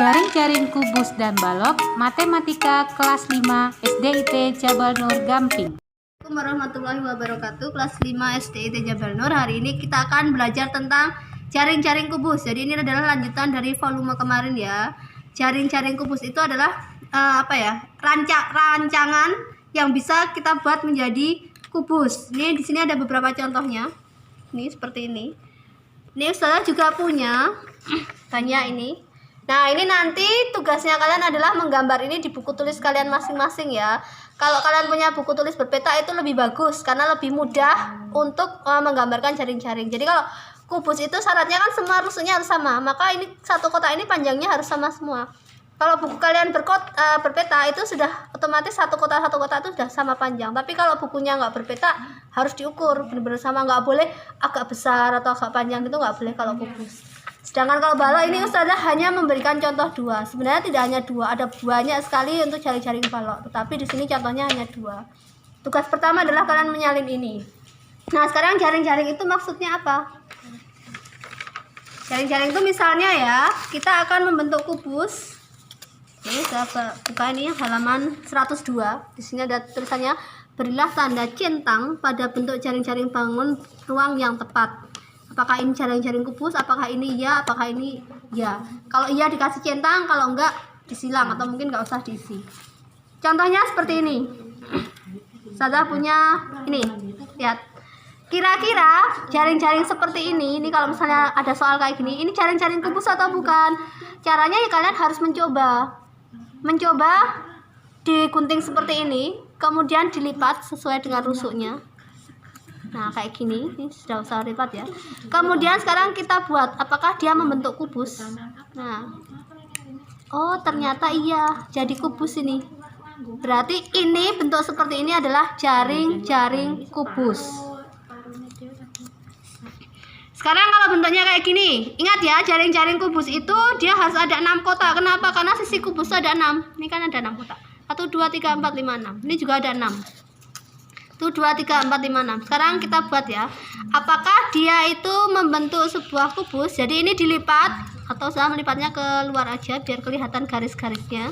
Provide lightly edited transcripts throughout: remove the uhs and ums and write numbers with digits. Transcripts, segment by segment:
Jaring-jaring kubus dan balok, Matematika kelas 5 SDIT Jabal Nur Gamping. Assalamualaikum warahmatullahi wabarakatuh. Kelas 5 SDIT Jabal Nur. Hari ini kita akan belajar tentang jaring-jaring kubus. Jadi ini adalah lanjutan dari volume kemarin ya. Jaring-jaring kubus itu adalah rancangan yang bisa kita buat menjadi kubus. Ini di sini ada beberapa contohnya. Ini seperti ini. Ini Ustazah juga punya banyak ini. Nah, ini nanti tugasnya kalian adalah menggambar ini di buku tulis kalian masing-masing ya. Kalau kalian punya buku tulis berpeta itu lebih bagus karena lebih mudah untuk menggambarkan jaring-jaring. Jadi kalau kubus itu syaratnya kan semua rusuknya harus sama. Maka ini satu kotak ini panjangnya harus sama semua. Kalau buku kalian berpeta itu sudah otomatis satu kotak itu sudah sama panjang. Tapi kalau bukunya nggak berpeta harus diukur benar-benar sama, nggak boleh agak besar atau agak panjang, itu nggak boleh kalau kubus. Sedangkan kalau balok ini Ustazah hanya memberikan contoh dua. Sebenarnya tidak hanya dua, ada banyak sekali untuk jaring-jaring balok. Tetapi di sini contohnya hanya dua. Tugas pertama adalah kalian menyalin ini. Nah, sekarang jaring-jaring itu maksudnya apa? Jaring-jaring itu misalnya ya, kita akan membentuk kubus. Ini saya buka ini halaman 102. Di sini ada tulisannya, berilah tanda centang pada bentuk jaring-jaring bangun ruang yang tepat. Apakah ini jaring-jaring kubus, apakah ini ya, apakah ini ya. Kalau iya dikasih centang, kalau enggak disilang atau mungkin enggak usah diisi. Contohnya seperti ini. Saya punya ini. Lihat. Kira-kira jaring-jaring seperti ini kalau misalnya ada soal kayak gini, ini jaring-jaring kubus atau bukan? Caranya ya kalian harus mencoba digunting seperti ini, kemudian dilipat sesuai dengan rusuknya. Nah, kayak gini, ini sudah usah lipat ya. Kemudian sekarang kita buat, apakah dia membentuk kubus? Nah, oh ternyata iya, jadi kubus ini. Berarti ini bentuk seperti ini adalah jaring-jaring kubus. Sekarang kalau bentuknya kayak gini, ingat ya, jaring-jaring kubus itu dia harus ada 6 kotak. Kenapa? Karena sisi kubus ada 6. Ini kan ada 6 kotak. 1, 2, 3, 4, 5, 6. Ini juga ada 6. 1, 2, 3, 4, 5, 6. Sekarang kita buat ya. Apakah dia itu membentuk sebuah kubus? Jadi ini dilipat, atau saya melipatnya ke luar aja biar kelihatan garis-garisnya.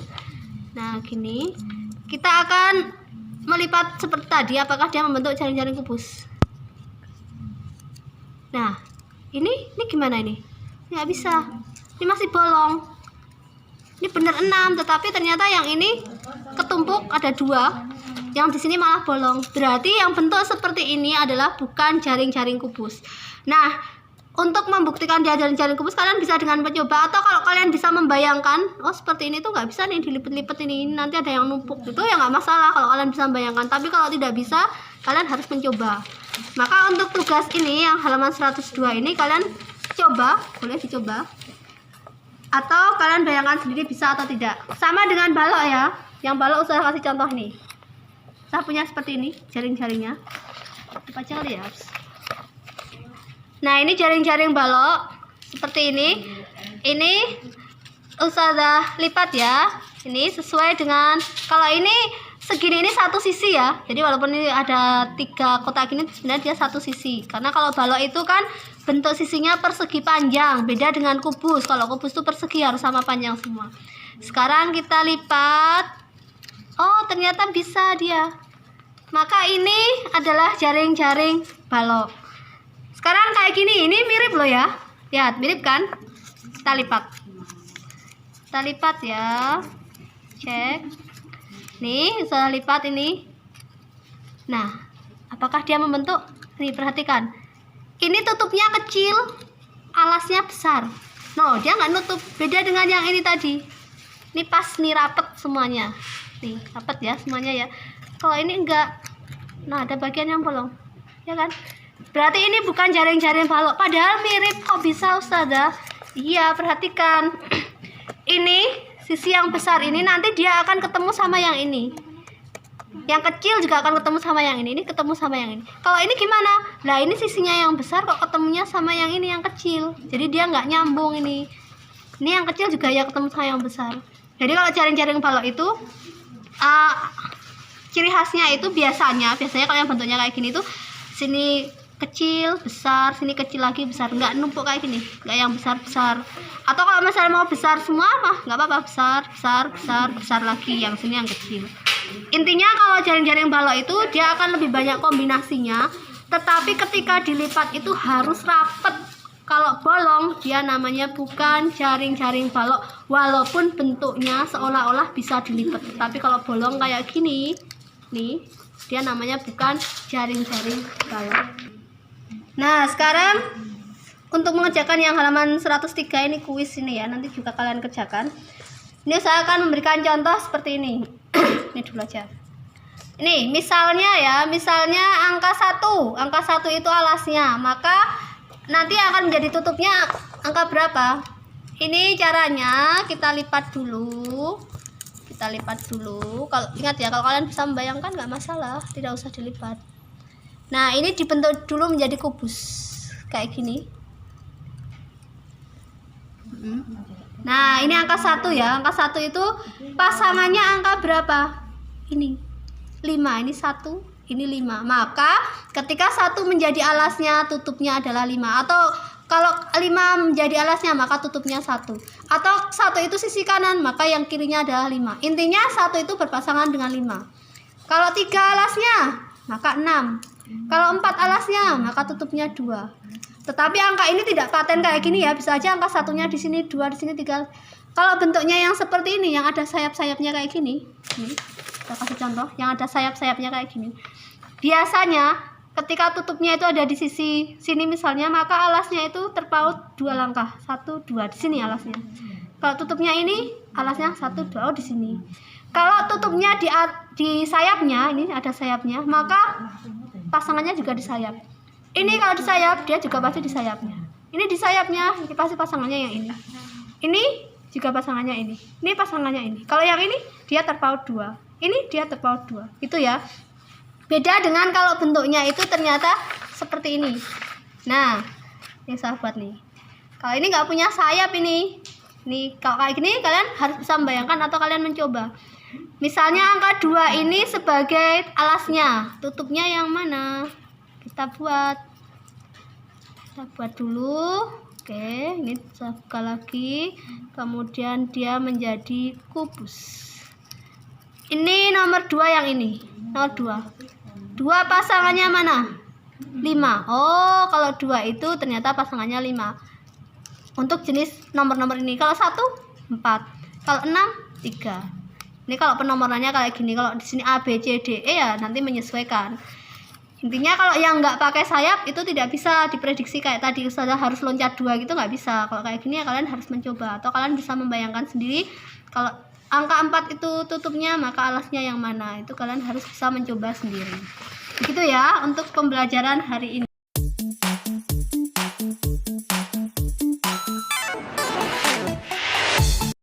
Nah, gini. Kita akan melipat seperti tadi, apakah dia membentuk jaring-jaring kubus. Nah, ini gimana ini? Nggak bisa. Ini masih bolong. Ini benar 6, tetapi ternyata yang ini ketumpuk ada 2. Yang di sini malah bolong. Berarti yang bentuk seperti ini adalah bukan jaring-jaring kubus. Nah, untuk membuktikan dia jaring-jaring kubus, kalian bisa dengan mencoba, atau kalau kalian bisa membayangkan, oh seperti ini tuh nggak bisa nih dilipet-lipet ini, nanti ada yang numpuk, itu ya nggak masalah kalau kalian bisa membayangkan. Tapi kalau tidak bisa, kalian harus mencoba. Maka untuk tugas ini yang halaman 102 ini kalian coba, boleh dicoba, atau kalian bayangkan sendiri bisa atau tidak. Sama dengan balok ya, yang balok saya kasih contoh nih. Saya punya seperti ini jaring-jaringnya, apa aja kali ya. Nah, ini jaring-jaring balok seperti ini. Ini Ustazah lipat ya. Ini sesuai dengan, kalau ini segini, ini satu sisi ya. Jadi walaupun ini ada 3 kotak gini, sebenarnya dia satu sisi. Karena kalau balok itu kan bentuk sisinya persegi panjang, beda dengan kubus. Kalau kubus itu persegi harus sama panjang semua. Sekarang kita lipat. Oh, ternyata bisa dia. Maka ini adalah jaring-jaring balok. Sekarang kayak gini, ini mirip loh ya. Lihat, mirip kan? Kita lipat. Kita lipat ya. Cek. Nih, saya lipat ini. Nah, apakah dia membentuk? Nih, perhatikan. Ini tutupnya kecil, alasnya besar. No, dia nggak nutup. Beda dengan yang ini tadi. Ini pas nih, rapet semuanya. Nih, rapet ya semuanya ya. Kalau ini enggak. Nah, ada bagian yang bolong. Ya kan? Berarti ini bukan jaring-jaring balok. Padahal mirip, kok bisa Ustazah? Iya, perhatikan. Ini sisi yang besar ini nanti dia akan ketemu sama yang ini. Yang kecil juga akan ketemu sama yang ini. Ini ketemu sama yang ini. Kalau ini gimana? Nah, ini sisinya yang besar kok ketemunya sama yang ini yang kecil. Jadi dia nggak nyambung ini. Ini yang kecil juga ya ketemu sama yang besar. Jadi kalau jaring-jaring balok itu ciri khasnya itu biasanya kalau yang bentuknya kayak gini tuh sini kecil besar, sini kecil lagi besar, nggak numpuk kayak gini, nggak yang besar besar. Atau kalau misalnya mau besar semua mah nggak apa-apa, besar besar besar besar lagi, yang sini yang kecil. Intinya kalau jaring-jaring balok itu dia akan lebih banyak kombinasinya, tetapi ketika dilipat itu harus rapet. Kalau bolong dia namanya bukan jaring-jaring balok, walaupun bentuknya seolah-olah bisa dilipat, tapi kalau bolong kayak gini nih, dia namanya bukan jaring-jaring balok. Nah sekarang untuk mengerjakan yang halaman 103 ini kuis ini ya, nanti juga kalian kerjakan. Ini saya akan memberikan contoh seperti ini. Ini dulu aja. Ini misalnya ya, misalnya angka 1 itu alasnya, maka nanti akan menjadi tutupnya angka berapa? Ini caranya kita lipat dulu. Kalau ingat ya, kalau kalian bisa membayangkan nggak masalah, tidak usah dilipat. Nah ini dibentuk dulu menjadi kubus kayak gini. Nah ini angka 1 ya, angka 1 itu pasangannya angka berapa? Ini 5, ini 1, ini 5. Maka ketika 1 menjadi alasnya, tutupnya adalah 5. Atau kalau 5 menjadi alasnya, maka tutupnya 1. Atau 1 itu sisi kanan, maka yang kirinya adalah 5. Intinya 1 itu berpasangan dengan 5. Kalau 3 alasnya, maka 6. Kalau 4 alasnya, maka tutupnya 2. Tetapi angka ini tidak paten kayak gini ya, bisa aja angka 1-nya di sini, 2 di sini, 3. Kalau bentuknya yang seperti ini, yang ada sayap-sayapnya kayak gini, nih, kita kasih contoh, yang ada sayap-sayapnya kayak gini. Biasanya ketika tutupnya itu ada di sisi sini misalnya, maka alasnya itu terpaut 2 langkah, 1, 2 di sini alasnya. Kalau tutupnya ini, alasnya 1, 2 di sini. Kalau tutupnya di sayapnya, ini ada sayapnya, maka pasangannya juga di sayap. Ini kalau di sayap, dia juga pasti di sayapnya. Ini di sayapnya, ini pasti pasangannya yang ini. Ini juga pasangannya ini. Ini pasangannya ini. Kalau yang ini, dia terpaut 2. Ini dia terpaut 2. Itu ya. Beda dengan kalau bentuknya itu ternyata seperti ini. Nah, ini sahabat nih. Kalau ini nggak punya sayap ini. Nih, kalau kayak gini kalian harus bisa membayangkan atau kalian mencoba. Misalnya angka 2 ini sebagai alasnya. Tutupnya yang mana? Kita buat dulu. Oke, ini saya buka lagi, kemudian dia menjadi kubus. Ini nomor 2 yang ini, nomor 2 pasangannya mana? 5. Oh, kalau 2 itu ternyata pasangannya 5 untuk jenis nomor-nomor ini. Kalau 1, 4. Kalau 6, 3. Ini kalau penomorannya kayak gini. Kalau di sini A, B, C, D, E ya nanti menyesuaikan. Intinya kalau yang nggak pakai sayap itu tidak bisa diprediksi kayak tadi saja harus loncat 2 gitu, nggak bisa. Kalau kayak gini ya kalian harus mencoba, atau kalian bisa membayangkan sendiri kalau angka 4 itu tutupnya, maka alasnya yang mana, itu kalian harus bisa mencoba sendiri. Begitu ya untuk pembelajaran hari ini.